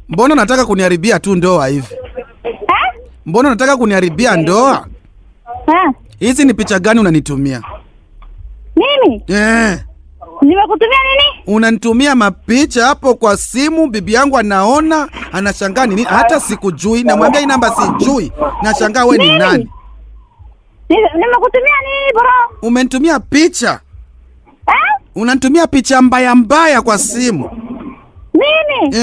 Mbona unataka kuniharibia tu ndoa hivi? Mbona unataka kuniharibia ndoa? Hizi ni picha gani unanitumia? Mimi? Nimekutumia nini? Unanitumia mapicha hapo kwa simu, bibi yangu anaona, anashangaa nini? Hata sikujui, namwambia hii namba sijui. Nashangaa wewe ni nani? Nimekutumia nini bro? Umenitumia picha. Unanitumia picha mbaya kwa simu. Mimi?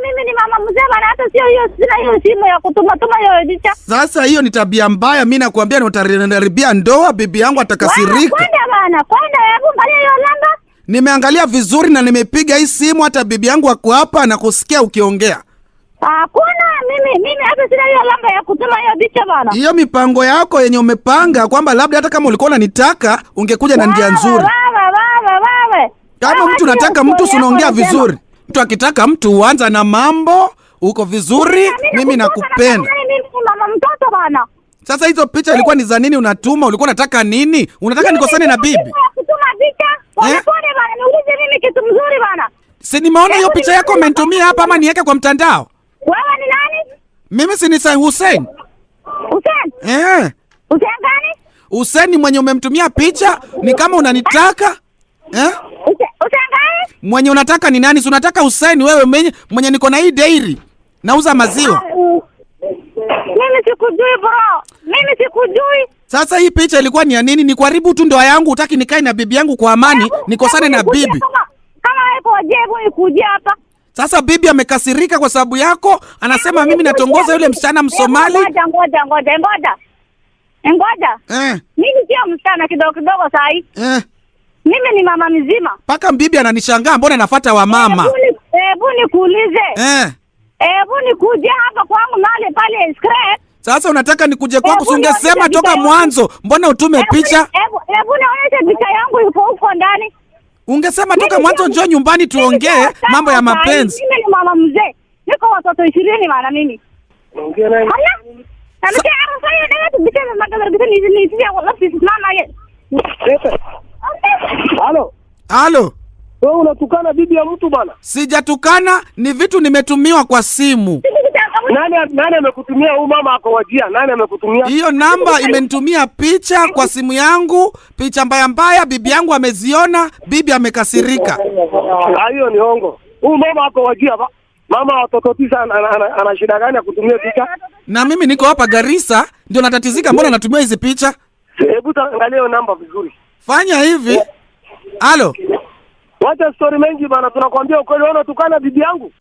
Mimi ni mama mzee bana, hata sio hiyo, sina hiyo simu ya kutuma hiyo picha. Sasa hiyo ni tabia mbaya, mimi nakwambia nitaharibia ndoa, bibi yangu atakasirika. Kwenda bana, hebu angalia hiyo namba. Nimeangalia vizuri na nimepiga hii simu, hata bibi yangu ako hapa na kusikia ukiongea. Hakuna, mimi hata sina hiyo namba ya kutuma hiyo picha bana. Hiyo mipango yako yenye umepanga kwamba labda hata kama ulikuwa unanitaka ungekuja na njia nzuri. Kama mtu nataka mtu unaongea vizuri. Mtu akitaka mtu huanza na mambo, uko vizuri, mimi nakupenda. Mimi mama mtoto bana. Sasa hizo picha ilikuwa ni za nini unatuma? Ulikuwa unataka nini? Unataka nikosane na bibi? Kutuma picha. Pole bana, niulize mimi kitu mzuri bana. Si nimeona hiyo picha yako umenitumia hapa, ama niweke kwa mtandao? Wewe ni nani? Mimi si ni Hussein. Hussein? Hussein gani? Hussein mwenye umemtumia picha, ni kama unanitaka? Hussein gani? Mwenye unataka ni nani? Si unataka Hussein wewe mwenye niko na hii dairy. Nauza maziwa. Mimi sikujui bro. Mimi sikujui. Sasa hii picha ilikuwa ni ya nini? Ni kuharibu tu ndoa yangu, utaki nikae na bibi yangu kwa amani, nikosane na bibi. Kama hapo ajebu nikuje hapa. Sasa bibi amekasirika kwa sababu yako, anasema mimi natongoza yule msichana Msomali. Ngoja. Mimi sio msichana kidogo sahi. Mimi ni mama mzima. Paka bibi ananishangaa mbona nafuata wa mama. Hebu nikuulize. Hebu nikuje hapa kwangu nale pale scrap. Sasa unataka nikuje kwako, ungesema toka mwanzo. Mbona utume picha? Hebu naonyesha picha yangu iko huko ndani. Ungesema toka mwanzo njoo nyumbani tuongee mambo ya mapenzi. Mimi ni mama mzee. Niko watoto 20 maana mimi. Ongea naye. Halo. Wewe unatukana bibi ya mtu bana? Sijatukana, ni vitu nimetumiwa kwa simu. Nani amekutumia? Huyu mama akawajia. Nani amekutumia? Hiyo namba imenitumia picha kwa simu yangu, picha mbaya, bibi yangu ameziona, bibi amekasirika. Hiyo ni hongo. Huyu mama akawajia ba. Mama watoto 9 ana shida gani ya kutumia picha? Na mimi niko hapa Garissa, ndio natatizika mbona natumia hizi picha? Hebu taangalia hiyo namba vizuri. Fanya hivi. Halo. Wacha story mengi bana, tunakwambia ukweli, wewe unatukana bibi yangu.